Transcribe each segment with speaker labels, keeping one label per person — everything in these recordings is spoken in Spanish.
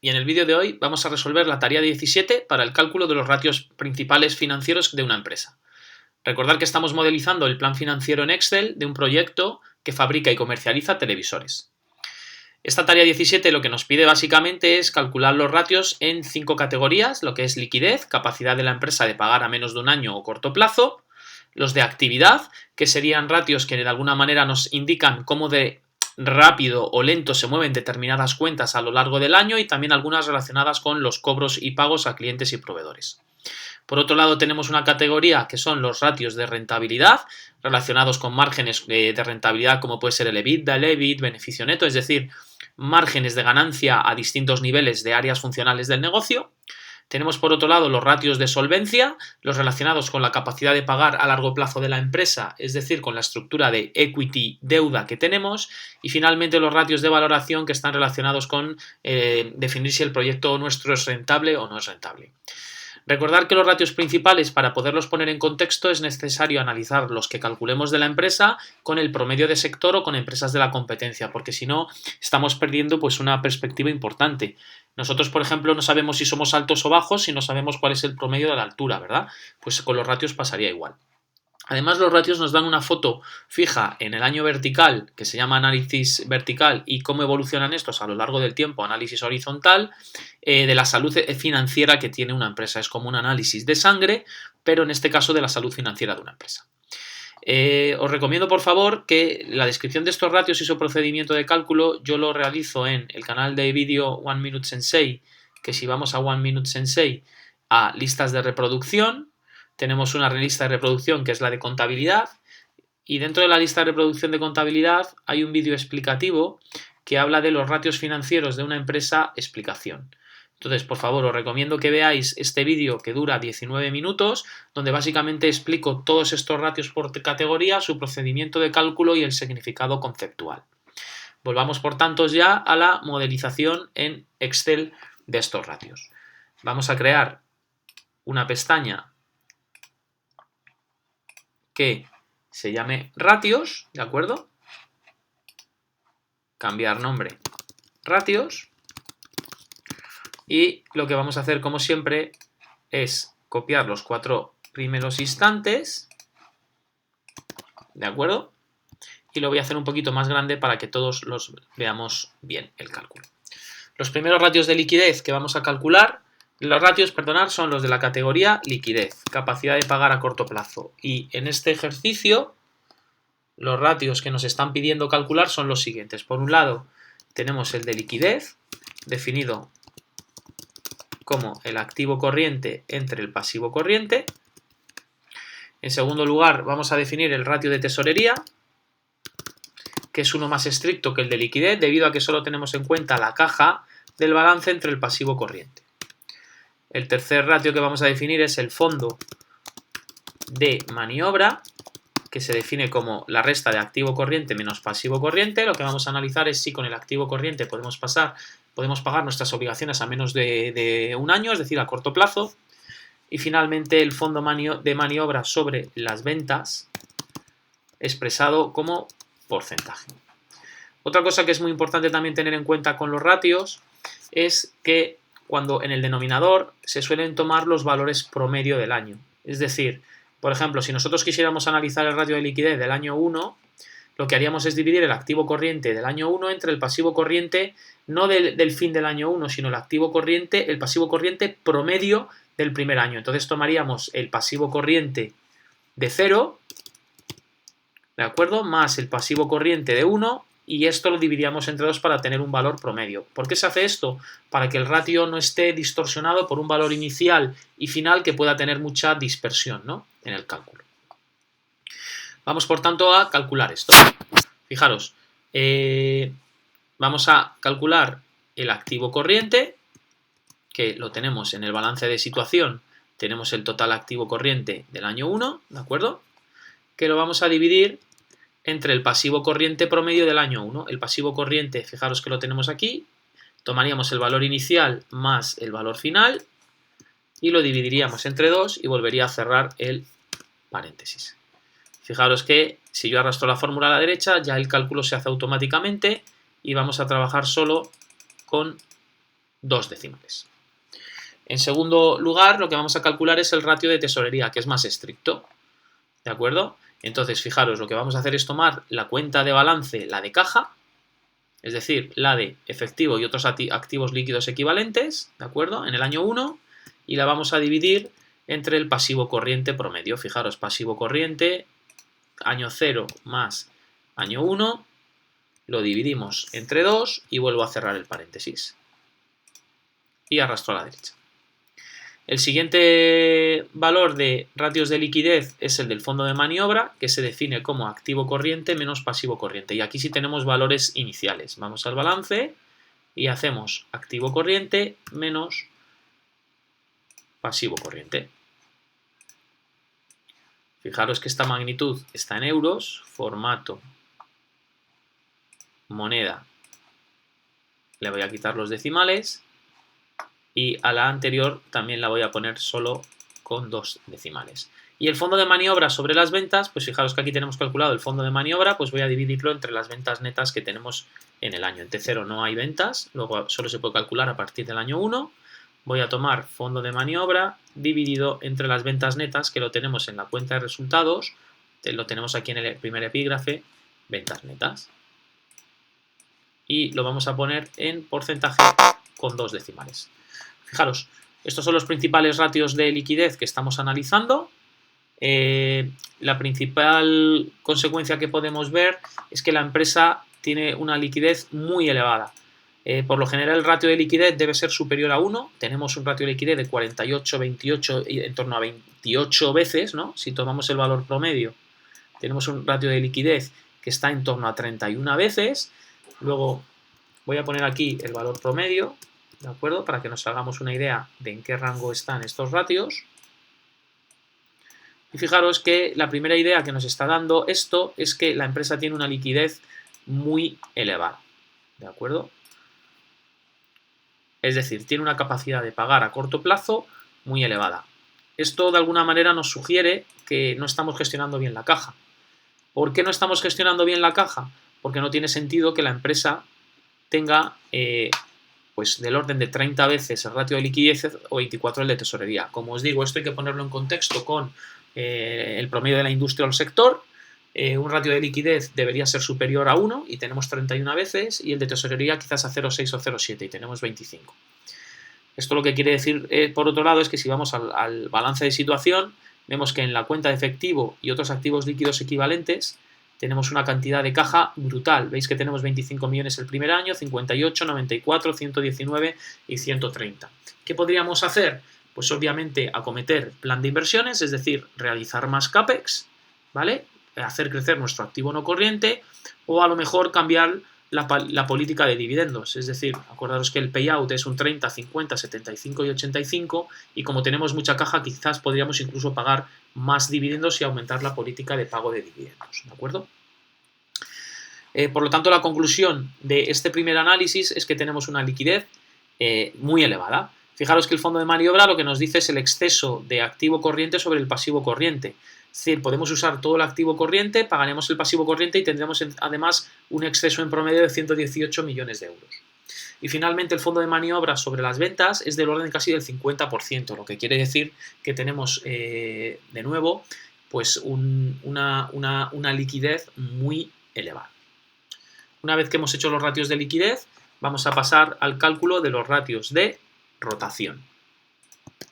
Speaker 1: y en el vídeo de hoy vamos a resolver la tarea 17 para el cálculo de los ratios principales financieros de una empresa. Recordad que estamos modelizando el plan financiero en Excel de un proyecto que fabrica y comercializa televisores. Esta tarea 17 lo que nos pide básicamente es calcular los ratios en 5 categorías, lo que es liquidez, capacidad de la empresa de pagar a menos de un año o corto plazo, los de actividad, que serían ratios que de alguna manera nos indican cómo de rápido o lento se mueven determinadas cuentas a lo largo del año, y también algunas relacionadas con los cobros y pagos a clientes y proveedores. Por otro lado, tenemos una categoría que son los ratios de rentabilidad, relacionados con márgenes de rentabilidad como puede ser el EBITDA, el EBIT, beneficio neto, es decir, márgenes de ganancia a distintos niveles de áreas funcionales del negocio. Tenemos por otro lado los ratios de solvencia, los relacionados con la capacidad de pagar a largo plazo de la empresa, es decir, con la estructura de equity deuda que tenemos, y finalmente los ratios de valoración, que están relacionados con definir si el proyecto nuestro es rentable o no es rentable. Recordar que los ratios principales, para poderlos poner en contexto, es necesario analizar los que calculemos de la empresa con el promedio de sector o con empresas de la competencia, porque si no estamos perdiendo pues una perspectiva importante. Nosotros, por ejemplo, no sabemos si somos altos o bajos si no sabemos cuál es el promedio de la altura, ¿verdad? Pues con los ratios pasaría igual. Además, los ratios nos dan una foto fija en el año vertical, que se llama análisis vertical, y cómo evolucionan estos a lo largo del tiempo, análisis horizontal, de la salud financiera que tiene una empresa. Es como un análisis de sangre, pero en este caso de la salud financiera de una empresa. Os recomiendo, por favor, que la descripción de estos ratios y su procedimiento de cálculo yo lo realizo en el canal de vídeo One Minute Sensei, que si vamos a One Minute Sensei, a listas de reproducción, tenemos una lista de reproducción que es la de contabilidad, y dentro de la lista de reproducción de contabilidad hay un vídeo explicativo que habla de los ratios financieros de una empresa, explicación. Entonces, por favor, os recomiendo que veáis este vídeo que dura 19 minutos, donde básicamente explico todos estos ratios por categoría, su procedimiento de cálculo y el significado conceptual. Volvamos, por tanto, ya a la modelización en Excel de estos ratios. Vamos a crear una pestaña que se llame ratios, ¿de acuerdo? Cambiar nombre, ratios. Y lo que vamos a hacer, como siempre, es copiar los 4 primeros instantes, ¿de acuerdo? Y lo voy a hacer un poquito más grande para que todos los veamos bien el cálculo. Los primeros ratios de liquidez que vamos a calcular, los ratios, perdonad, son los de la categoría liquidez, capacidad de pagar a corto plazo. Y en este ejercicio, los ratios que nos están pidiendo calcular son los siguientes. Por un lado, tenemos el de liquidez, definido como el activo corriente entre el pasivo corriente. En segundo lugar, vamos a definir el ratio de tesorería, que es uno más estricto que el de liquidez, debido a que solo tenemos en cuenta la caja del balance entre el pasivo corriente. El tercer ratio que vamos a definir es el fondo de maniobra, que se define como la resta de activo corriente menos pasivo corriente. Lo que vamos a analizar es si con el activo corriente podemos pagar nuestras obligaciones a menos de un año, es decir, a corto plazo. Y finalmente el fondo de maniobra sobre las ventas, expresado como porcentaje. Otra cosa que es muy importante también tener en cuenta con los ratios es que cuando en el denominador se suelen tomar los valores promedio del año. Es decir, por ejemplo, si nosotros quisiéramos analizar el ratio de liquidez del año 1, lo que haríamos es dividir el activo corriente del año 1 entre el pasivo corriente, no del fin del año 1, sino el pasivo corriente promedio del primer año. Entonces tomaríamos el pasivo corriente de 0, ¿de acuerdo?, más el pasivo corriente de 1, y esto lo dividiríamos entre 2 para tener un valor promedio. ¿Por qué se hace esto? Para que el ratio no esté distorsionado por un valor inicial y final que pueda tener mucha dispersión, ¿no?, en el cálculo. Vamos, por tanto, a calcular esto. Fijaros, vamos a calcular el activo corriente, que lo tenemos en el balance de situación. Tenemos el total activo corriente del año 1, ¿de acuerdo?, que lo vamos a dividir entre el pasivo corriente promedio del año 1. El pasivo corriente, fijaros que lo tenemos aquí, tomaríamos el valor inicial más el valor final y lo dividiríamos entre 2 y volvería a cerrar el paréntesis. Fijaros que si yo arrastro la fórmula a la derecha, ya el cálculo se hace automáticamente y vamos a trabajar solo con 2 decimales. En segundo lugar, lo que vamos a calcular es el ratio de tesorería, que es más estricto. ¿De acuerdo? Entonces, fijaros, lo que vamos a hacer es tomar la cuenta de balance, la de caja, es decir, la de efectivo y otros activos líquidos equivalentes, ¿de acuerdo? En el año 1, y la vamos a dividir entre el pasivo corriente promedio. Fijaros, pasivo corriente, año 0 más año 1, lo dividimos entre 2 y vuelvo a cerrar el paréntesis. Y arrastro a la derecha. El siguiente valor de ratios de liquidez es el del fondo de maniobra, que se define como activo corriente menos pasivo corriente. Y aquí sí tenemos valores iniciales. Vamos al balance y hacemos activo corriente menos pasivo corriente. Fijaros que esta magnitud está en euros, formato, moneda, le voy a quitar los decimales. Y a la anterior también la voy a poner solo con 2 decimales. Y el fondo de maniobra sobre las ventas, pues fijaros que aquí tenemos calculado el fondo de maniobra, pues voy a dividirlo entre las ventas netas que tenemos en el año. En T0 no hay ventas, luego solo se puede calcular a partir del año 1. Voy a tomar fondo de maniobra dividido entre las ventas netas, que lo tenemos en la cuenta de resultados, lo tenemos aquí en el primer epígrafe, ventas netas. Y lo vamos a poner en porcentaje con 2 decimales. Fijaros, estos son los principales ratios de liquidez que estamos analizando. La principal consecuencia que podemos ver es que la empresa tiene una liquidez muy elevada. Por lo general el ratio de liquidez debe ser superior a 1. Tenemos un ratio de liquidez de 48, 28 y en torno a 28 veces, ¿no? Si tomamos el valor promedio, tenemos un ratio de liquidez que está en torno a 31 veces. Luego voy a poner aquí el valor promedio, ¿de acuerdo? Para que nos hagamos una idea de en qué rango están estos ratios. Y fijaros que la primera idea que nos está dando esto es que la empresa tiene una liquidez muy elevada, ¿de acuerdo? Es decir, tiene una capacidad de pagar a corto plazo muy elevada. Esto de alguna manera nos sugiere que no estamos gestionando bien la caja. ¿Por qué no estamos gestionando bien la caja? Porque no tiene sentido que la empresa tenga pues del orden de 30 veces el ratio de liquidez o 24 el de tesorería. Como os digo, esto hay que ponerlo en contexto con el promedio de la industria o el sector. Un ratio de liquidez debería ser superior a 1 y tenemos 31 veces, y el de tesorería quizás a 0,6 o 0,7 y tenemos 25. Esto lo que quiere decir, por otro lado, es que si vamos al balance de situación, vemos que en la cuenta de efectivo y otros activos líquidos equivalentes tenemos una cantidad de caja brutal. Veis que tenemos 25 millones el primer año, 58, 94, 119 y 130. ¿Qué podríamos hacer? Pues obviamente acometer plan de inversiones, es decir, realizar más CAPEX, ¿vale? Hacer crecer nuestro activo no corriente, o a lo mejor cambiar la política de dividendos. Es decir, acordaros que el payout es un 30, 50, 75 y 85, y como tenemos mucha caja, quizás podríamos incluso pagar más dividendos y aumentar la política de pago de dividendos, ¿de acuerdo? Por lo tanto, la conclusión de este primer análisis es que tenemos una liquidez muy elevada. Fijaros que el fondo de maniobra lo que nos dice es el exceso de activo corriente sobre el pasivo corriente. Es decir, podemos usar todo el activo corriente, pagaremos el pasivo corriente y tendremos además un exceso en promedio de 118 millones de euros. Y finalmente el fondo de maniobra sobre las ventas es del orden casi del 50%, lo que quiere decir que tenemos de nuevo pues una liquidez muy elevada. Una vez que hemos hecho los ratios de liquidez, vamos a pasar al cálculo de los ratios de rotación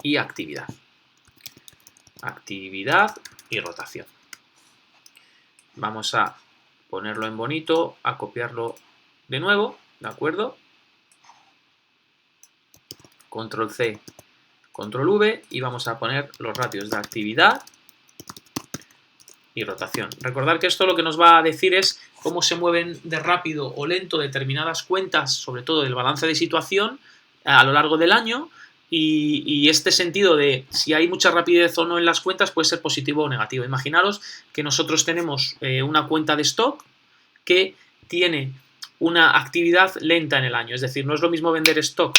Speaker 1: y actividad. Actividad y rotación. Vamos a ponerlo en bonito, a copiarlo de nuevo, ¿de acuerdo? Control C, Control V, y vamos a poner los ratios de actividad y rotación. Recordad que esto lo que nos va a decir es cómo se mueven de rápido o lento determinadas cuentas, sobre todo del balance de situación, a lo largo del año, y este sentido de si hay mucha rapidez o no en las cuentas puede ser positivo o negativo. Imaginaros que nosotros tenemos una cuenta de stock que tiene una actividad lenta en el año, es decir, no es lo mismo vender stock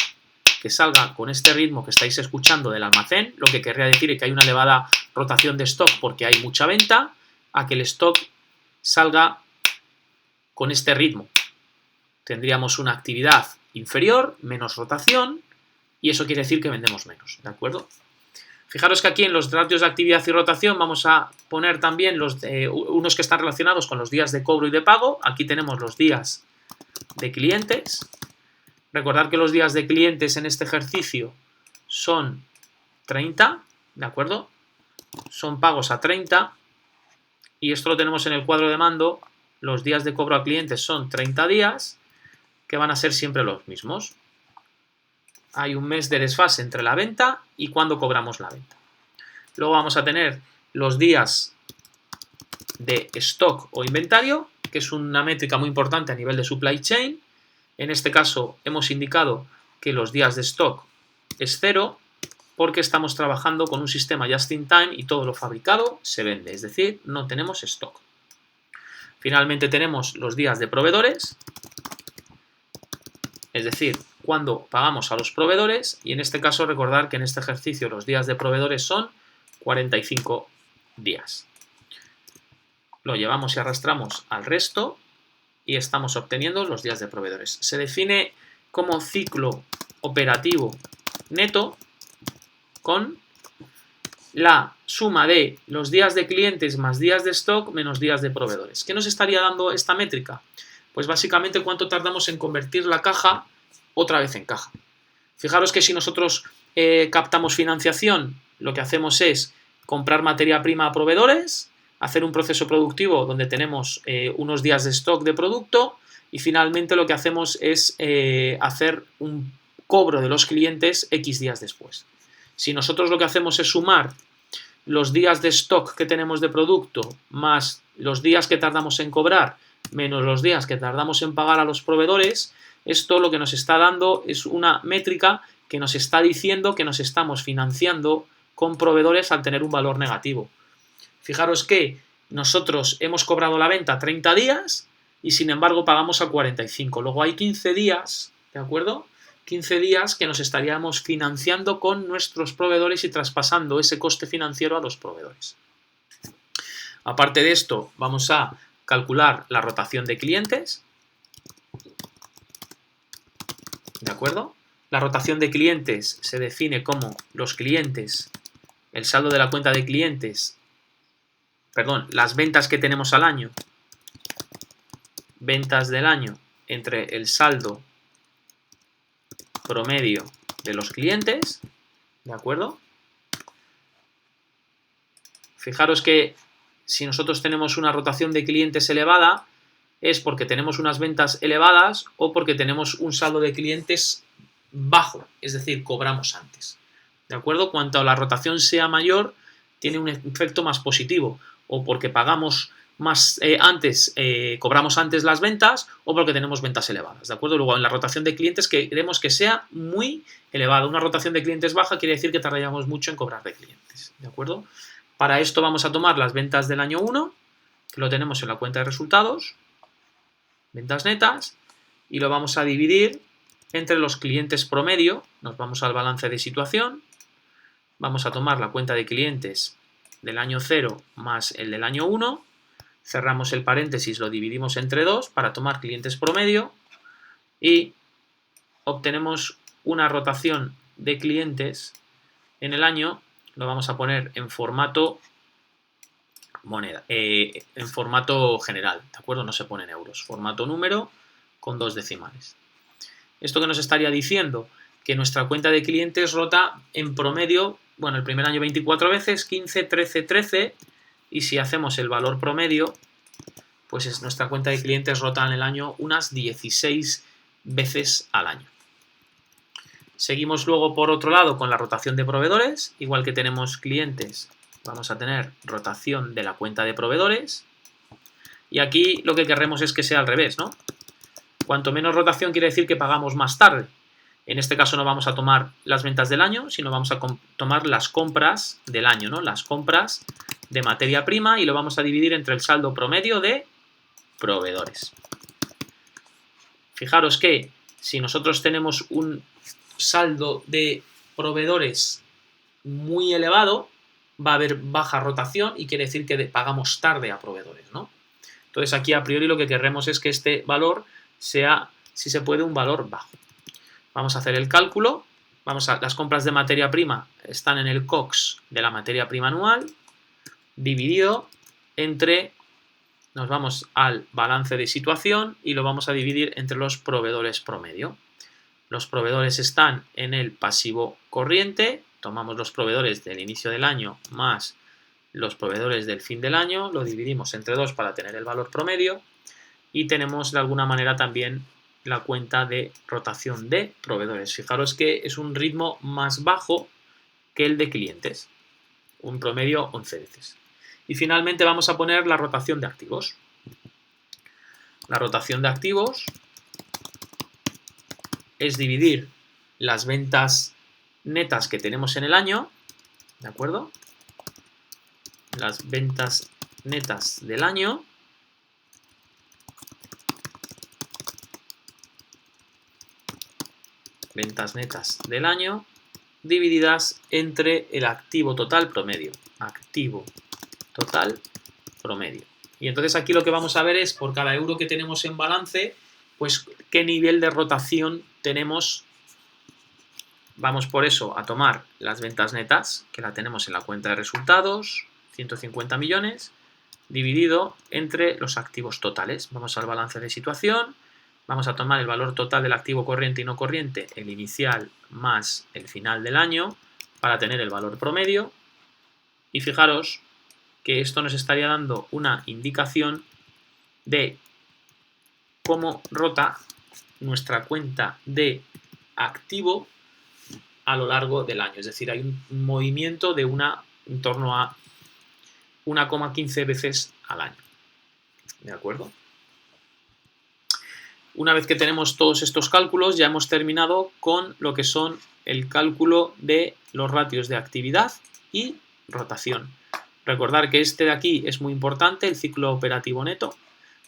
Speaker 1: que salga con este ritmo que estáis escuchando del almacén, lo que querría decir que hay una elevada rotación de stock porque hay mucha venta, a que el stock salga con este ritmo. Tendríamos una actividad inferior, menos rotación, y eso quiere decir que vendemos menos, ¿de acuerdo? Fijaros que aquí en los ratios de actividad y rotación vamos a poner también unos que están relacionados con los días de cobro y de pago. Aquí tenemos los días de clientes. Recordad que los días de clientes en este ejercicio son 30, ¿de acuerdo? Son pagos a 30 y esto lo tenemos en el cuadro de mando. Los días de cobro a clientes son 30 días, que van a ser siempre los mismos. Hay un mes de desfase entre la venta y cuando cobramos la venta. Luego vamos a tener los días de stock o inventario, que es una métrica muy importante a nivel de supply chain. En este caso hemos indicado que los días de stock es 0 porque estamos trabajando con un sistema just in time y todo lo fabricado se vende, es decir, no tenemos stock. Finalmente tenemos los días de proveedores, es decir, cuando pagamos a los proveedores, y en este caso recordar que en este ejercicio los días de proveedores son 45 días. Lo llevamos y arrastramos al resto y estamos obteniendo los días de proveedores. Se define como ciclo operativo neto con la suma de los días de clientes más días de stock menos días de proveedores. ¿Qué nos estaría dando esta métrica? Pues básicamente cuánto tardamos en convertir la caja otra vez en caja. Fijaros que si nosotros captamos financiación, lo que hacemos es comprar materia prima a proveedores, hacer un proceso productivo donde tenemos unos días de stock de producto y finalmente lo que hacemos es hacer un cobro de los clientes X días después. Si nosotros lo que hacemos es sumar los días de stock que tenemos de producto más los días que tardamos en cobrar menos los días que tardamos en pagar a los proveedores, esto lo que nos está dando es una métrica que nos está diciendo que nos estamos financiando con proveedores al tener un valor negativo. Fijaros que nosotros hemos cobrado la venta 30 días y sin embargo pagamos a 45. Luego hay 15 días, ¿de acuerdo? 15 días que nos estaríamos financiando con nuestros proveedores y traspasando ese coste financiero a los proveedores. Aparte de esto, vamos a calcular la rotación de clientes. ¿De acuerdo? La rotación de clientes se define como los clientes, el saldo de la cuenta de clientes, perdón, las ventas que tenemos al año, ventas del año entre el saldo promedio de los clientes, ¿de acuerdo? Fijaros que si nosotros tenemos una rotación de clientes elevada, es porque tenemos unas ventas elevadas o porque tenemos un saldo de clientes bajo, es decir, cobramos antes. ¿De acuerdo? Cuanto la rotación sea mayor, tiene un efecto más positivo, o porque pagamos más antes, cobramos antes las ventas, o porque tenemos ventas elevadas. ¿De acuerdo? Luego, en la rotación de clientes queremos que sea muy elevada. Una rotación de clientes baja quiere decir que tardaríamos mucho en cobrar de clientes. ¿De acuerdo? Para esto vamos a tomar las ventas del año 1, que lo tenemos en la cuenta de resultados, ventas netas, y lo vamos a dividir entre los clientes promedio. Nos vamos al balance de situación, vamos a tomar la cuenta de clientes del año 0 más el del año 1, cerramos el paréntesis, lo dividimos entre 2 para tomar clientes promedio y obtenemos una rotación de clientes en el año. Lo vamos a poner en formato moneda, en formato general, ¿de acuerdo? No se pone en euros, formato número con 2 decimales. ¿Esto que nos estaría diciendo? Que nuestra cuenta de clientes rota en promedio, bueno, el primer año 24 veces, 15, 13, 13, y si hacemos el valor promedio, pues nuestra cuenta de clientes rota en el año unas 16 veces al año. Seguimos luego por otro lado con la rotación de proveedores, igual que tenemos clientes, vamos a tener rotación de la cuenta de proveedores, y aquí lo que queremos es que sea al revés, ¿no? Cuanto menos rotación quiere decir que pagamos más tarde. En este caso no vamos a tomar las ventas del año, sino vamos a tomar las compras del año, ¿no? Las compras de materia prima, y lo vamos a dividir entre el saldo promedio de proveedores. Fijaros que si nosotros tenemos un saldo de proveedores muy elevado, va a haber baja rotación y quiere decir que pagamos tarde a proveedores, ¿no? Entonces aquí a priori lo que queremos es que este valor sea, si se puede, un valor bajo. Vamos a hacer el cálculo. Las compras de materia prima están en el COGS de la materia prima anual, dividido entre, nos vamos al balance de situación y lo vamos a dividir entre los proveedores promedio. Los proveedores están en el pasivo corriente, tomamos los proveedores del inicio del año más los proveedores del fin del año, lo dividimos entre 2 para tener el valor promedio y tenemos de alguna manera también la cuenta de rotación de proveedores. Fijaros que es un ritmo más bajo que el de clientes, un promedio 11 veces. Y finalmente vamos a poner la rotación de activos. La rotación de activos es dividir las ventas netas que tenemos en el año, ¿de acuerdo? Las ventas netas del año divididas entre el activo total promedio. Activo total promedio. Y entonces aquí lo que vamos a ver es por cada euro que tenemos en balance, pues qué nivel de rotación tenemos. Vamos por eso a tomar las ventas netas, que la tenemos en la cuenta de resultados, 150 millones, dividido entre los activos totales. Vamos al balance de situación. Vamos a tomar el valor total del activo corriente y no corriente, el inicial más el final del año, para tener el valor promedio. Y fijaros que esto nos estaría dando una indicación de cómo rota nuestra cuenta de activo a lo largo del año. Es decir, hay un movimiento de en torno a 1,15 veces al año. ¿De acuerdo? Una vez que tenemos todos estos cálculos, ya hemos terminado con lo que son el cálculo de los ratios de actividad y rotación. Recordar que este de aquí es muy importante, el ciclo operativo neto,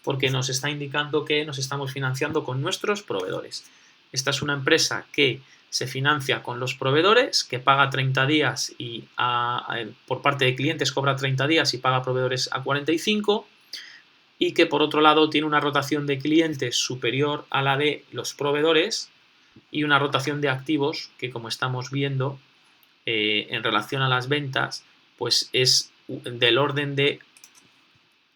Speaker 1: porque nos está indicando que nos estamos financiando con nuestros proveedores. Esta es una empresa que se financia con los proveedores, que paga 30 días y por parte de clientes cobra 30 días y paga a proveedores a 45, y que por otro lado tiene una rotación de clientes superior a la de los proveedores y una rotación de activos que, como estamos viendo en relación a las ventas, pues es del orden de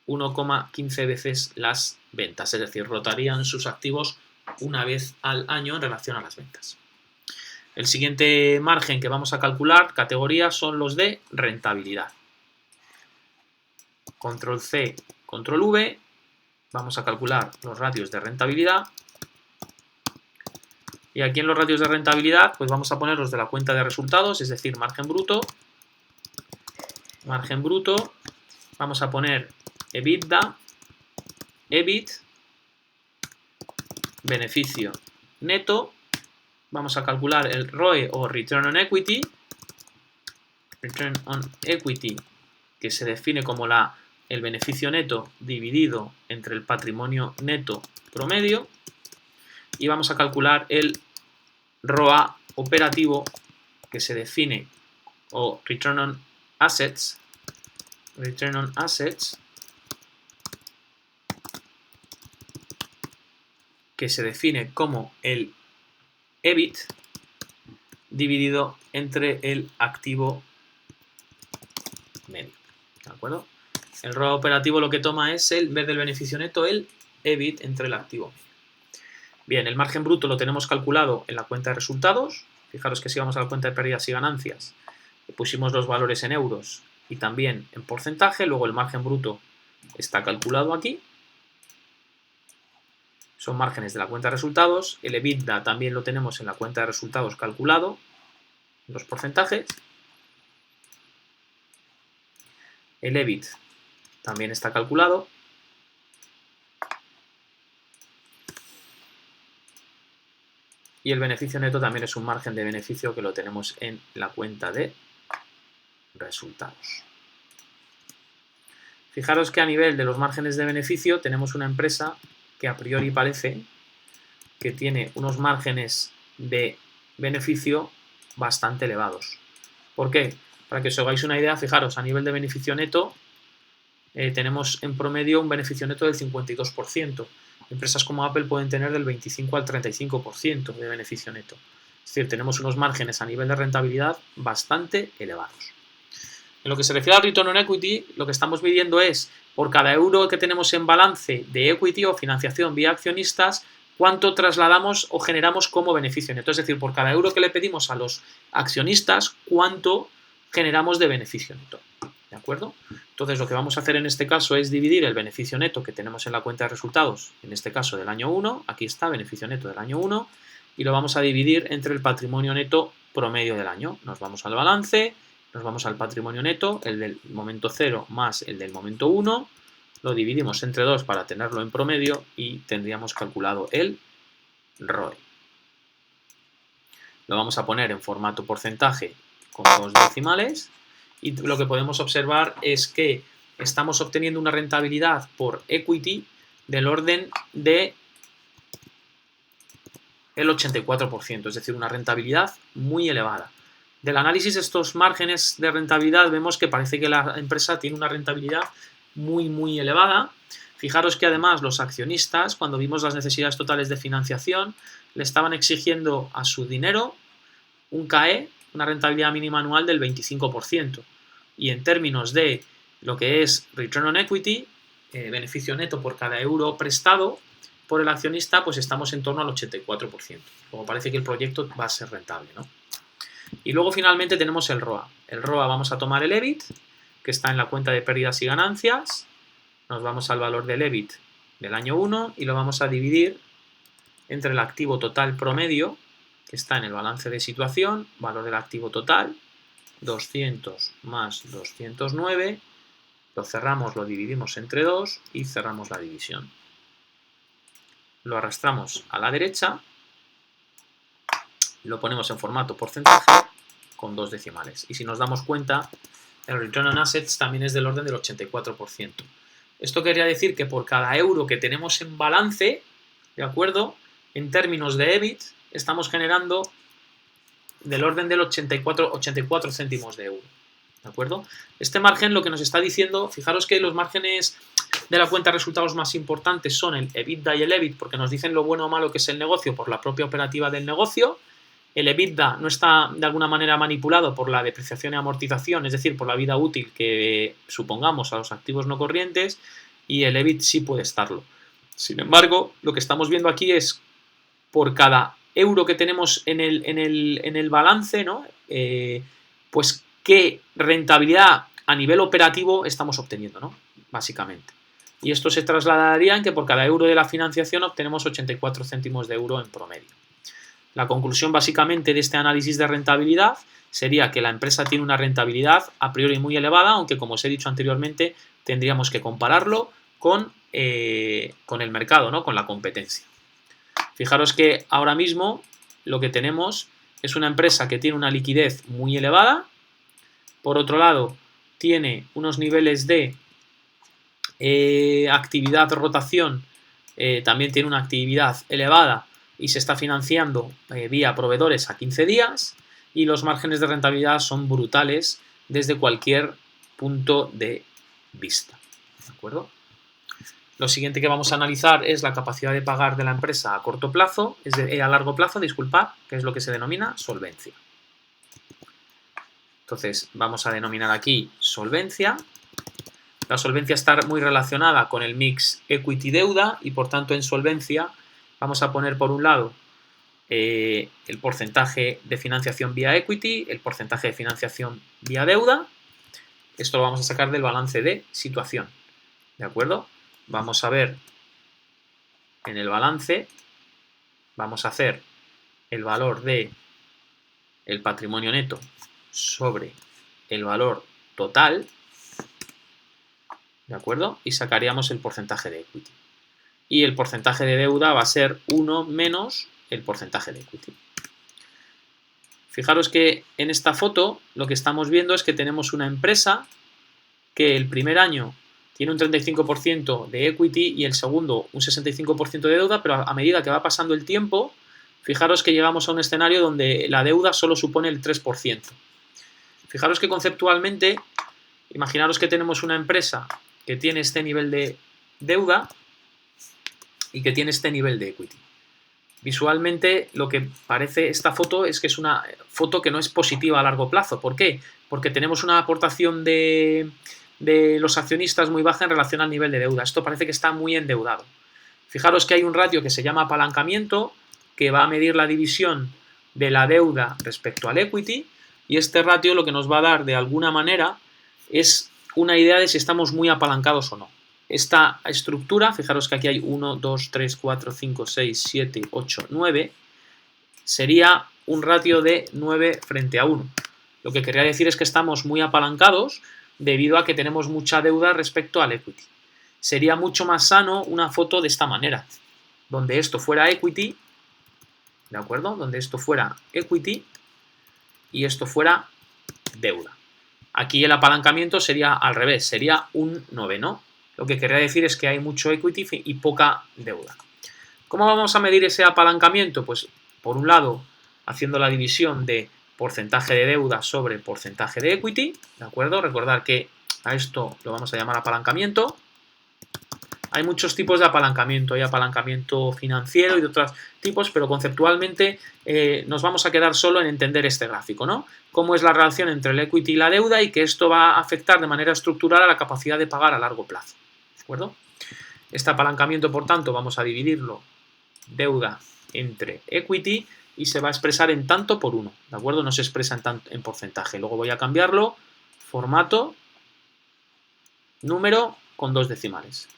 Speaker 1: 1,15 veces las ventas, es decir, rotarían sus activos una vez al año en relación a las ventas. El siguiente margen que vamos a calcular, categoría, son los de rentabilidad. Control C, Control V, vamos a calcular los ratios de rentabilidad. Y aquí en los ratios de rentabilidad, pues vamos a poner los de la cuenta de resultados, es decir, margen bruto. Margen bruto, vamos a poner EBITDA, EBIT, beneficio neto. Vamos a calcular el ROE o Return on Equity. Return on Equity, que se define como el beneficio neto dividido entre el patrimonio neto promedio. Y vamos a calcular el ROA operativo, que se define, o Return on Assets. Return on Assets, que se define como el EBIT dividido entre el activo medio. ¿De acuerdo? El ROA operativo lo que toma es, en vez del beneficio neto, el EBIT entre el activo medio. Bien, el margen bruto lo tenemos calculado en la cuenta de resultados. Fijaros que si vamos a la cuenta de pérdidas y ganancias, pusimos los valores en euros y también en porcentaje. Luego el margen bruto está calculado aquí. Son márgenes de la cuenta de resultados. El EBITDA también lo tenemos en la cuenta de resultados calculado, los porcentajes. El EBIT también está calculado. Y el beneficio neto también es un margen de beneficio que lo tenemos en la cuenta de resultados. Fijaros que a nivel de los márgenes de beneficio tenemos una empresa que a priori parece que tiene unos márgenes de beneficio bastante elevados. ¿Por qué? Para que os hagáis una idea, fijaros, a nivel de beneficio neto tenemos en promedio un beneficio neto del 52%. empresas como Apple pueden tener del 25 al 35% de beneficio neto. Es decir, tenemos unos márgenes a nivel de rentabilidad bastante elevados. En lo que se refiere al return on equity, lo que estamos midiendo es, por cada euro que tenemos en balance de equity o financiación vía accionistas, cuánto trasladamos o generamos como beneficio neto. Es decir, por cada euro que le pedimos a los accionistas, cuánto generamos de beneficio neto. ¿De acuerdo? Entonces, lo que vamos a hacer en este caso es dividir el beneficio neto que tenemos en la cuenta de resultados, en este caso del año 1, aquí está, beneficio neto del año 1, y lo vamos a dividir entre el patrimonio neto promedio del año. Nos vamos al balance, nos vamos al patrimonio neto, el del momento 0 más el del momento 1, lo dividimos entre 2 para tenerlo en promedio y tendríamos calculado el ROE. Lo vamos a poner en formato porcentaje con 2 decimales y lo que podemos observar es que estamos obteniendo una rentabilidad por equity del orden de el 84%, es decir, una rentabilidad muy elevada. Del análisis de estos márgenes de rentabilidad vemos que parece que la empresa tiene una rentabilidad muy elevada. Fijaros que además los accionistas, cuando vimos las necesidades totales de financiación, le estaban exigiendo a su dinero un CAE, una rentabilidad mínima anual del 25%. Y en términos de lo que es Return on Equity, beneficio neto por cada euro prestado por el accionista, pues estamos en torno al 84%. Como parece que el proyecto va a ser rentable, ¿no? Y luego finalmente tenemos el ROA. El ROA vamos a tomar el EBIT, que está en la cuenta de pérdidas y ganancias. Nos vamos al valor del EBIT del año 1 y lo vamos a dividir entre el activo total promedio, que está en el balance de situación, valor del activo total, 200 más 209, lo cerramos, lo dividimos entre 2 y cerramos la división. Lo arrastramos a la derecha, lo ponemos en formato porcentaje con 2 decimales. Y si nos damos cuenta, el Return on Assets también es del orden del 84%. Esto querría decir que por cada euro que tenemos en balance, ¿de acuerdo? En términos de EBIT, estamos generando del orden del 84 céntimos de euro. ¿De acuerdo? Este margen lo que nos está diciendo, fijaros que los márgenes de la cuenta de resultados más importantes son el EBITDA y el EBIT, porque nos dicen lo bueno o malo que es el negocio por la propia operativa del negocio. El EBITDA no está de alguna manera manipulado por la depreciación y amortización, es decir, por la vida útil que supongamos a los activos no corrientes, y el EBIT sí puede estarlo. Sin embargo, lo que estamos viendo aquí es por cada euro que tenemos en el balance, ¿no? Pues qué rentabilidad a nivel operativo estamos obteniendo, ¿no? Básicamente. Y esto se trasladaría en que por cada euro de la financiación obtenemos 84 céntimos de euro en promedio. La conclusión básicamente de este análisis de rentabilidad sería que la empresa tiene una rentabilidad a priori muy elevada, aunque como os he dicho anteriormente, tendríamos que compararlo con el mercado, ¿no? Con la competencia. Fijaros que ahora mismo lo que tenemos es una empresa que tiene una liquidez muy elevada, por otro lado tiene unos niveles de actividad rotación, también tiene una actividad elevada y se está financiando vía proveedores a 15 días y los márgenes de rentabilidad son brutales desde cualquier punto de vista. ¿De acuerdo? Lo siguiente que vamos a analizar es la capacidad de pagar de la empresa a corto plazo, a largo plazo, disculpad, que es lo que se denomina solvencia. Entonces vamos a denominar aquí solvencia. La solvencia está muy relacionada con el mix equity-deuda y por tanto en solvencia vamos a poner por un lado el porcentaje de financiación vía equity, el porcentaje de financiación vía deuda. Esto lo vamos a sacar del balance de situación. ¿De acuerdo? Vamos a ver en el balance, vamos a hacer el valor de el patrimonio neto sobre el valor total, ¿de acuerdo? Y sacaríamos el porcentaje de equity. Y el porcentaje de deuda va a ser 1 menos el porcentaje de equity. Fijaros que en esta foto lo que estamos viendo es que tenemos una empresa que el primer año tiene un 35% de equity y el segundo un 65% de deuda, pero a medida que va pasando el tiempo, fijaros que llegamos a un escenario donde la deuda solo supone el 3%. Fijaros que conceptualmente, imaginaros que tenemos una empresa que tiene este nivel de deuda y que tiene este nivel de equity. Visualmente lo que parece esta foto es que es una foto que no es positiva a largo plazo. ¿Por qué? Porque tenemos una aportación de los accionistas muy baja en relación al nivel de deuda. Esto parece que está muy endeudado. Fijaros que hay un ratio que se llama apalancamiento, que va a medir la división de la deuda respecto al equity, y este ratio lo que nos va a dar de alguna manera es una idea de si estamos muy apalancados o no. Esta estructura, fijaros que aquí hay 1, 2, 3, 4, 5, 6, 7, 8, 9, sería un ratio de 9 frente a 1. Lo que quería decir es que estamos muy apalancados debido a que tenemos mucha deuda respecto al equity. Sería mucho más sano una foto de esta manera, donde esto fuera equity, ¿de acuerdo? Donde esto fuera equity y esto fuera deuda. Aquí el apalancamiento sería al revés, sería un noveno. Lo que quería decir es que hay mucho equity y poca deuda. ¿Cómo vamos a medir ese apalancamiento? Pues por un lado, haciendo la división de porcentaje de deuda sobre porcentaje de equity, ¿de acuerdo? Recordar que a esto lo vamos a llamar apalancamiento. Hay muchos tipos de apalancamiento, hay apalancamiento financiero y de otros tipos, pero conceptualmente nos vamos a quedar solo en entender este gráfico, ¿no? Cómo es la relación entre el equity y la deuda y que esto va a afectar de manera estructural a la capacidad de pagar a largo plazo, ¿de acuerdo? Este apalancamiento, por tanto, vamos a dividirlo deuda entre equity y se va a expresar en tanto por 1, ¿de acuerdo? No se expresa en porcentaje. Luego voy a cambiarlo, formato, número con 2 decimales.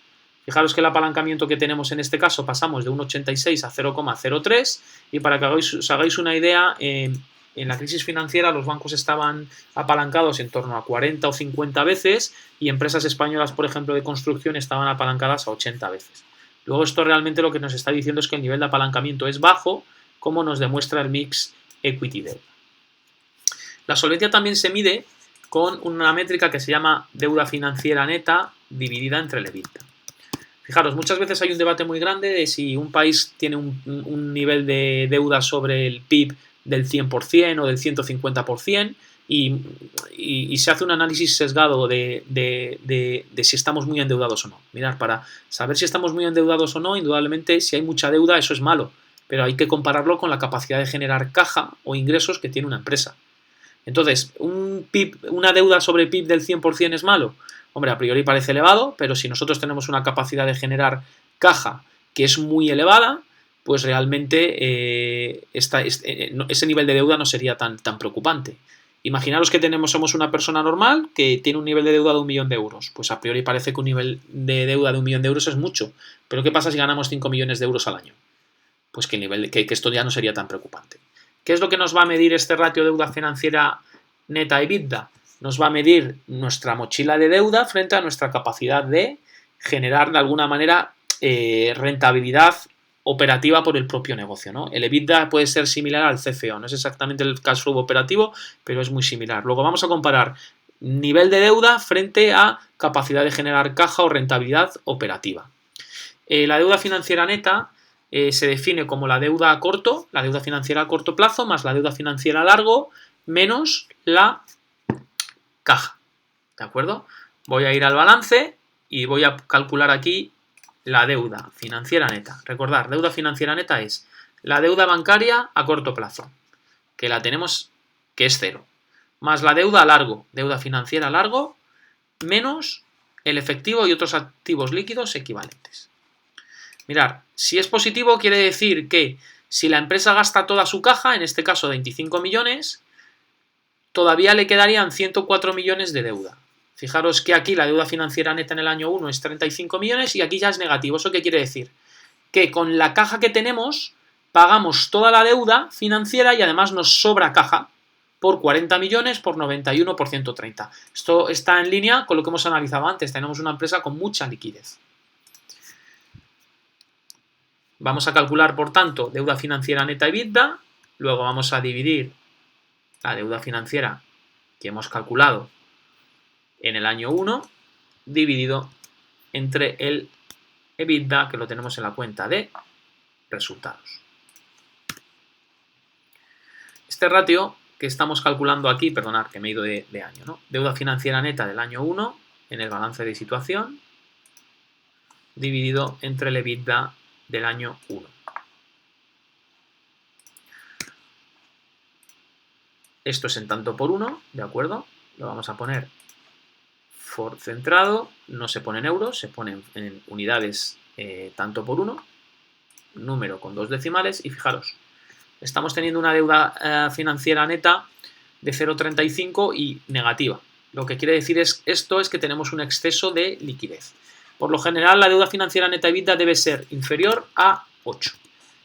Speaker 1: Fijaros que el apalancamiento que tenemos en este caso pasamos de 1,86 a 0,03 y para que os hagáis una idea, en la crisis financiera los bancos estaban apalancados en torno a 40 o 50 veces y empresas españolas, por ejemplo, de construcción estaban apalancadas a 80 veces. Luego esto realmente lo que nos está diciendo es que el nivel de apalancamiento es bajo, como nos demuestra el mix equity-deuda. La solvencia también se mide con una métrica que se llama deuda financiera neta dividida entre el EBITDA. Fijaros, muchas veces hay un debate muy grande de si un país tiene un nivel de deuda sobre el PIB del 100% o del 150% y se hace un análisis sesgado de si estamos muy endeudados o no. Mirad, para saber si estamos muy endeudados o no, indudablemente si hay mucha deuda eso es malo, pero hay que compararlo con la capacidad de generar caja o ingresos que tiene una empresa. Entonces, una deuda sobre PIB del 100% es malo. Hombre, a priori parece elevado, pero si nosotros tenemos una capacidad de generar caja que es muy elevada, pues realmente ese nivel de deuda no sería tan preocupante. Imaginaros que somos una persona normal que tiene un nivel de deuda de 1 millón de euros. Pues a priori parece que un nivel de deuda de 1 millón de euros es mucho. Pero ¿qué pasa si ganamos 5 millones de euros al año? Pues que esto ya no sería tan preocupante. ¿Qué es lo que nos va a medir este ratio deuda financiera neta EBITDA? Nos va a medir nuestra mochila de deuda frente a nuestra capacidad de generar de alguna manera rentabilidad operativa por el propio negocio, ¿no? El EBITDA puede ser similar al CFO, no es exactamente el cash flow operativo, pero es muy similar. Luego vamos a comparar nivel de deuda frente a capacidad de generar caja o rentabilidad operativa. La deuda financiera neta se define como la deuda financiera a corto plazo, más la deuda financiera a largo, menos la caja, ¿de acuerdo? Voy a ir al balance y voy a calcular aquí la deuda financiera neta. Recordad, deuda financiera neta es la deuda bancaria a corto plazo, que la tenemos, que es 0, más la deuda a largo, deuda financiera a largo, menos el efectivo y otros activos líquidos equivalentes. Mirad, si es positivo quiere decir que si la empresa gasta toda su caja, en este caso 25 millones, todavía le quedarían 104 millones de deuda. Fijaros que aquí la deuda financiera neta en el año 1 es 35 millones y aquí ya es negativo. ¿Eso qué quiere decir? Que con la caja que tenemos pagamos toda la deuda financiera y además nos sobra caja por 40 millones por 91 por 130. Esto está en línea con lo que hemos analizado antes. Tenemos una empresa con mucha liquidez. Vamos a calcular, por tanto, deuda financiera neta EBITDA. Luego vamos a dividir la deuda financiera que hemos calculado en el año 1 dividido entre el EBITDA, que lo tenemos en la cuenta de resultados. Este ratio que estamos calculando aquí, perdonad que me he ido de año, ¿no? Deuda financiera neta del año 1 en el balance de situación dividido entre el EBITDA del año 1. Esto es en tanto por 1, ¿de acuerdo? Lo vamos a poner for centrado, no se pone en euros, se pone en unidades tanto por 1, número con 2 decimales, y fijaros, estamos teniendo una deuda financiera neta de 0,35 y negativa. Lo que quiere decir esto es que tenemos un exceso de liquidez. Por lo general, la deuda financiera neta EBITDA debe ser inferior a 8.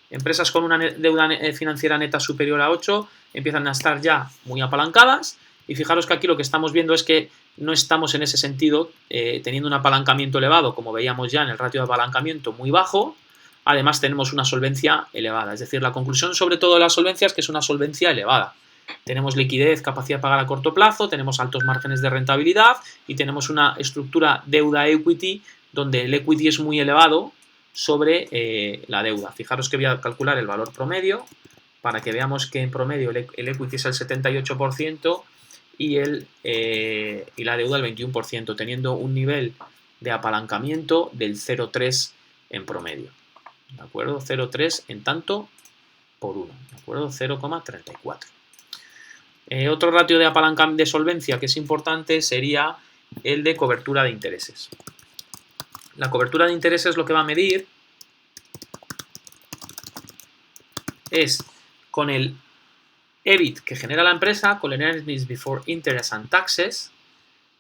Speaker 1: Empresas con una deuda financiera neta superior a 8 empiezan a estar ya muy apalancadas, y fijaros que aquí lo que estamos viendo es que no estamos en ese sentido teniendo un apalancamiento elevado, como veíamos ya en el ratio de apalancamiento muy bajo. Además tenemos una solvencia elevada, es decir, la conclusión sobre todo de la solvencia es que es una solvencia elevada. Tenemos liquidez, capacidad de pagar a corto plazo, tenemos altos márgenes de rentabilidad y tenemos una estructura deuda-equity donde el equity es muy elevado sobre la deuda. Fijaros que voy a calcular el valor promedio para que veamos que en promedio el equity es el 78% y la deuda el 21%, teniendo un nivel de apalancamiento del 0,3 en promedio. ¿De acuerdo? 0,3 en tanto por 1. ¿De acuerdo? 0,34. Otro ratio de apalancamiento de solvencia que es importante sería el de cobertura de intereses. La cobertura de intereses lo que va a medir es con el EBIT que genera la empresa, con el Earnings Before Interest and Taxes,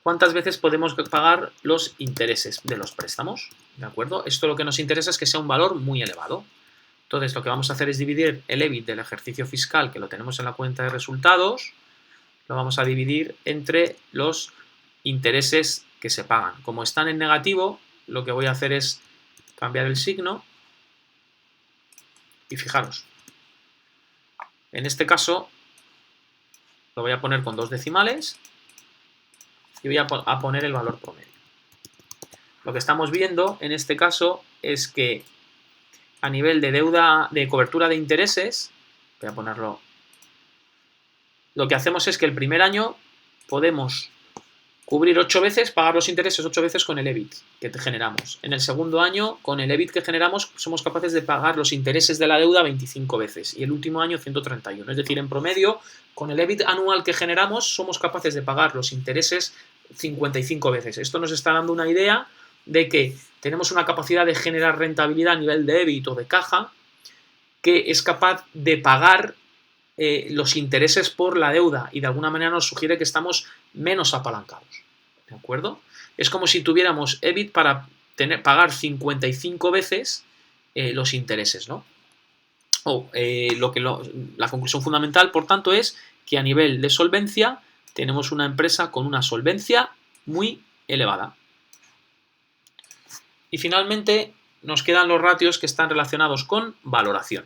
Speaker 1: cuántas veces podemos pagar los intereses de los préstamos. ¿De acuerdo? Esto lo que nos interesa es que sea un valor muy elevado. Entonces lo que vamos a hacer es dividir el EBIT del ejercicio fiscal, que lo tenemos en la cuenta de resultados, lo vamos a dividir entre los intereses que se pagan. Como están en negativo, lo que voy a hacer es cambiar el signo y fijaros, en este caso lo voy a poner con 2 decimales y voy a poner el valor promedio. Lo que estamos viendo en este caso es que a nivel de deuda, de cobertura de intereses, voy a ponerlo, lo que hacemos es que el primer año podemos cubrir 8 veces, pagar los intereses 8 veces con el EBIT que generamos. En el segundo año, con el EBIT que generamos, somos capaces de pagar los intereses de la deuda 25 veces y el último año 131. Es decir, en promedio, con el EBIT anual que generamos, somos capaces de pagar los intereses 55 veces. Esto nos está dando una idea de que tenemos una capacidad de generar rentabilidad a nivel de EBIT o de caja que es capaz de pagar los intereses por la deuda y de alguna manera nos sugiere que estamos menos apalancados. ¿De acuerdo? Es como si tuviéramos EBIT para pagar 55 veces los intereses, ¿no? La conclusión fundamental, por tanto, es que a nivel de solvencia tenemos una empresa con una solvencia muy elevada. Y finalmente nos quedan los ratios que están relacionados con valoración.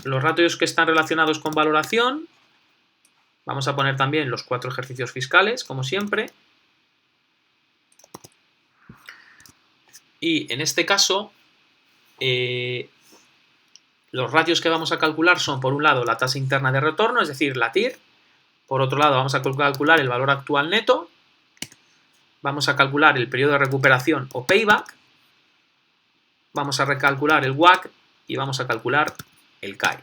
Speaker 1: Los ratios que están relacionados con valoración, vamos a poner también los 4 ejercicios fiscales, como siempre. Y en este caso, los ratios que vamos a calcular son, por un lado, la tasa interna de retorno, es decir, la TIR. Por otro lado, vamos a calcular el valor actual neto. Vamos a calcular el periodo de recuperación o payback. Vamos a recalcular el WACC y vamos a calcular el CAE.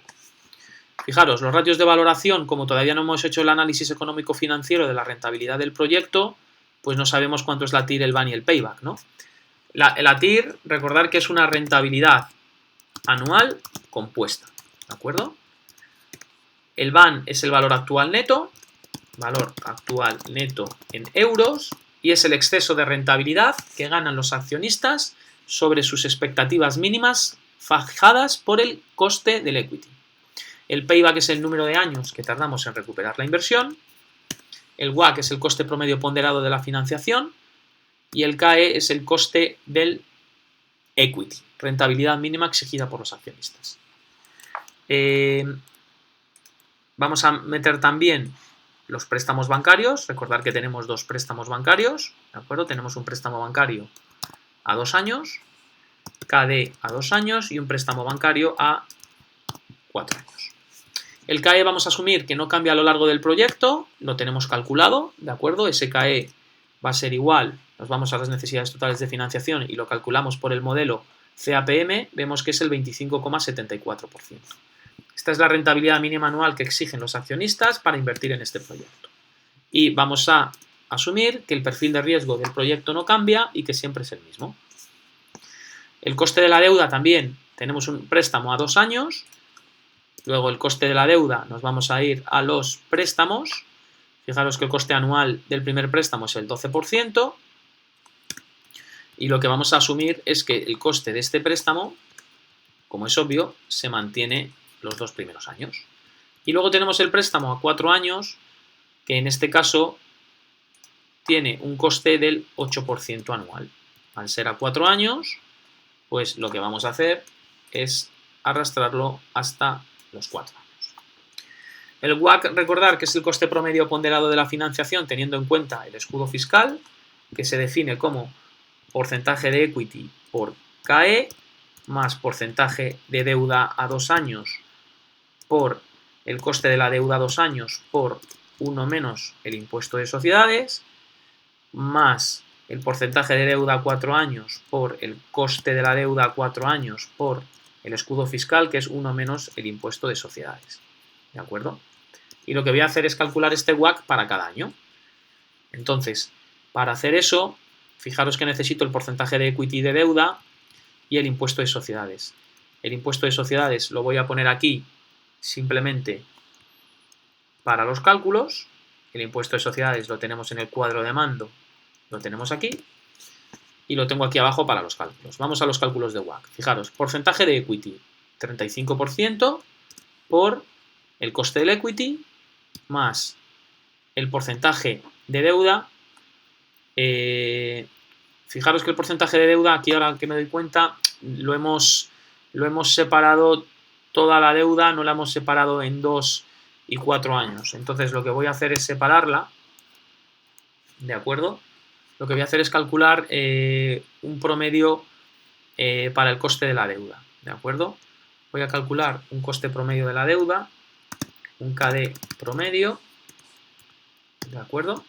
Speaker 1: Fijaros, los ratios de valoración, como todavía no hemos hecho el análisis económico-financiero de la rentabilidad del proyecto, pues no sabemos cuánto es la TIR, el VAN y el payback, ¿no? La TIR, recordar que es una rentabilidad anual compuesta, ¿de acuerdo? El VAN es el valor actual neto en euros, y es el exceso de rentabilidad que ganan los accionistas sobre sus expectativas mínimas fijadas por el coste del equity. El payback es el número de años que tardamos en recuperar la inversión. El WACC es el coste promedio ponderado de la financiación. Y el CAE es el coste del equity, rentabilidad mínima exigida por los accionistas. Vamos a meter también los préstamos bancarios. Recordar que tenemos 2 préstamos bancarios, ¿de acuerdo? Tenemos un préstamo bancario a 2 años, KD a 2 años y un préstamo bancario a 4 años. El CAE vamos a asumir que no cambia a lo largo del proyecto, lo tenemos calculado, ¿de acuerdo? Ese CAE va a ser igual, nos vamos a las necesidades totales de financiación y lo calculamos por el modelo CAPM, vemos que es el 25,74%. Esta es la rentabilidad mínima anual que exigen los accionistas para invertir en este proyecto. Y vamos a asumir que el perfil de riesgo del proyecto no cambia y que siempre es el mismo. El coste de la deuda también, tenemos un préstamo a 2 años, luego el coste de la deuda nos vamos a ir a los préstamos. Fijaros que el coste anual del primer préstamo es el 12% y lo que vamos a asumir es que el coste de este préstamo, como es obvio, se mantiene los 2 primeros años. Y luego tenemos el préstamo a 4 años, que en este caso tiene un coste del 8% anual. Al ser a 4 años, pues lo que vamos a hacer es arrastrarlo hasta los 4 años. El WACC, recordar que es el coste promedio ponderado de la financiación teniendo en cuenta el escudo fiscal, que se define como porcentaje de equity por KE más porcentaje de deuda a 2 años por el coste de la deuda a 2 años por 1 menos el impuesto de sociedades, más el porcentaje de deuda a 4 años por el coste de la deuda a 4 años por el escudo fiscal, que es 1 menos el impuesto de sociedades. ¿De acuerdo? Y lo que voy a hacer es calcular este WACC para cada año. Entonces, para hacer eso, fijaros que necesito el porcentaje de equity de deuda y el impuesto de sociedades. El impuesto de sociedades lo voy a poner aquí simplemente para los cálculos. El impuesto de sociedades lo tenemos en el cuadro de mando, lo tenemos aquí y lo tengo aquí abajo para los cálculos. Vamos a los cálculos de WACC. Fijaros, porcentaje de equity, 35% por el coste del equity más el porcentaje de deuda. Fijaros que el porcentaje de deuda, aquí ahora que me doy cuenta, lo hemos separado toda la deuda, no la hemos separado en 2 y 4 años. Entonces lo que voy a hacer es separarla, ¿de acuerdo? Lo que voy a hacer es calcular un promedio para el coste de la deuda, ¿de acuerdo? Voy a calcular un coste promedio de la deuda, un KD promedio, ¿de acuerdo?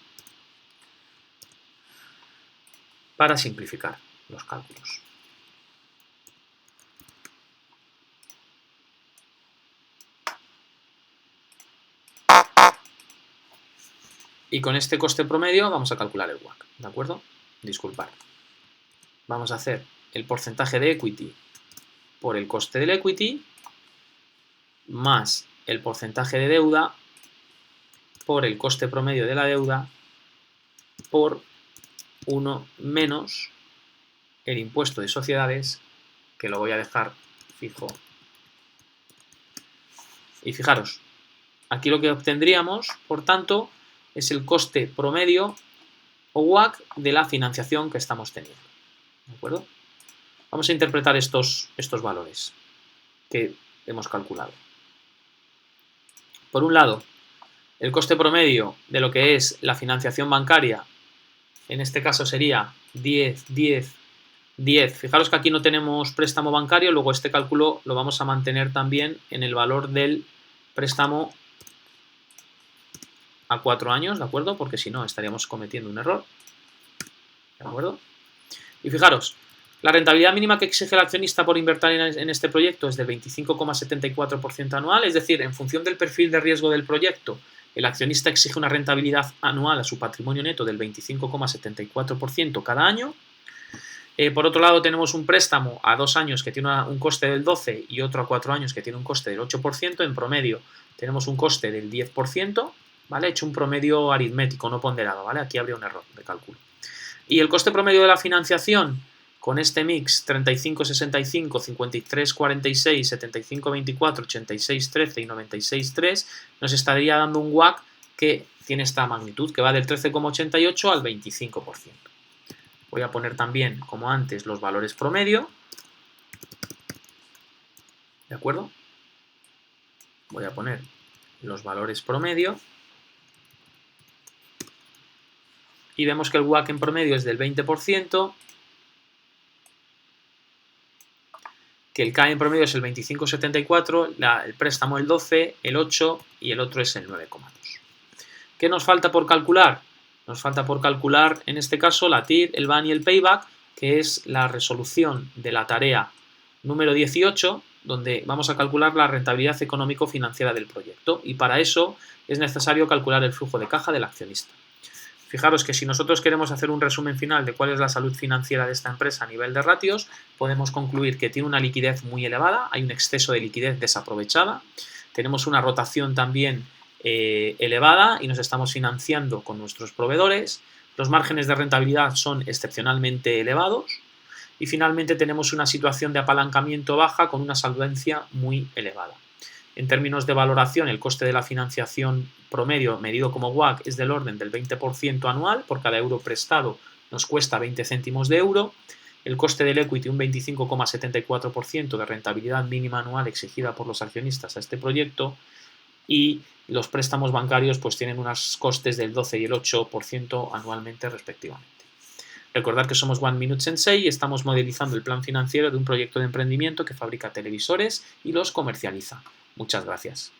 Speaker 1: Para simplificar los cálculos. Y con este coste promedio vamos a calcular el WACC, ¿de acuerdo? Disculpad. Vamos a hacer el porcentaje de equity por el coste del equity más el porcentaje de deuda por el coste promedio de la deuda por 1 menos el impuesto de sociedades, que lo voy a dejar fijo. Y fijaros, aquí lo que obtendríamos, por tanto, es el coste promedio o WACC de la financiación que estamos teniendo. ¿De acuerdo? Vamos a interpretar estos valores que hemos calculado. Por un lado, el coste promedio de lo que es la financiación bancaria, en este caso sería 10, 10, 10. Fijaros que aquí no tenemos préstamo bancario, luego este cálculo lo vamos a mantener también en el valor del préstamo a 4 años, ¿de acuerdo? Porque si no estaríamos cometiendo un error, ¿de acuerdo? Y fijaros, la rentabilidad mínima que exige el accionista por invertir en este proyecto es del 25,74% anual, es decir, en función del perfil de riesgo del proyecto, el accionista exige una rentabilidad anual a su patrimonio neto del 25,74% cada año. Por otro lado, tenemos un préstamo a 2 años que tiene un coste del 12% y otro a 4 años que tiene un coste del 8%. En promedio tenemos un coste del 10%, ¿vale? He hecho un promedio aritmético, no ponderado, ¿vale? Aquí habría un error de cálculo. Y el coste promedio de la financiación con este mix 35-65, 53-46, 75-24, 86-13 y 96-3 nos estaría dando un WACC que tiene esta magnitud, que va del 13,88 al 25%. Voy a poner también, como antes, los valores promedio. ¿De acuerdo? Voy a poner los valores promedio. Y vemos que el WACC en promedio es del 20%, que el CAE en promedio es el 25,74, el préstamo el 12, el 8 y el otro es el 9,2. ¿Qué nos falta por calcular? Nos falta por calcular, en este caso, la TIR, el BAN y el payback, que es la resolución de la tarea número 18, donde vamos a calcular la rentabilidad económico-financiera del proyecto. Y para eso es necesario calcular el flujo de caja del accionista. Fijaros que si nosotros queremos hacer un resumen final de cuál es la salud financiera de esta empresa a nivel de ratios, podemos concluir que tiene una liquidez muy elevada, hay un exceso de liquidez desaprovechada, tenemos una rotación también elevada y nos estamos financiando con nuestros proveedores, los márgenes de rentabilidad son excepcionalmente elevados y finalmente tenemos una situación de apalancamiento baja con una solvencia muy elevada. En términos de valoración, el coste de la financiación promedio medido como WACC es del orden del 20% anual, por cada euro prestado nos cuesta 20 céntimos de euro, el coste del equity un 25,74% de rentabilidad mínima anual exigida por los accionistas a este proyecto y los préstamos bancarios pues tienen unos costes del 12 y el 8% anualmente respectivamente. Recordad que somos One Minute Sensei y estamos modelizando el plan financiero de un proyecto de emprendimiento que fabrica televisores y los comercializa. Muchas gracias.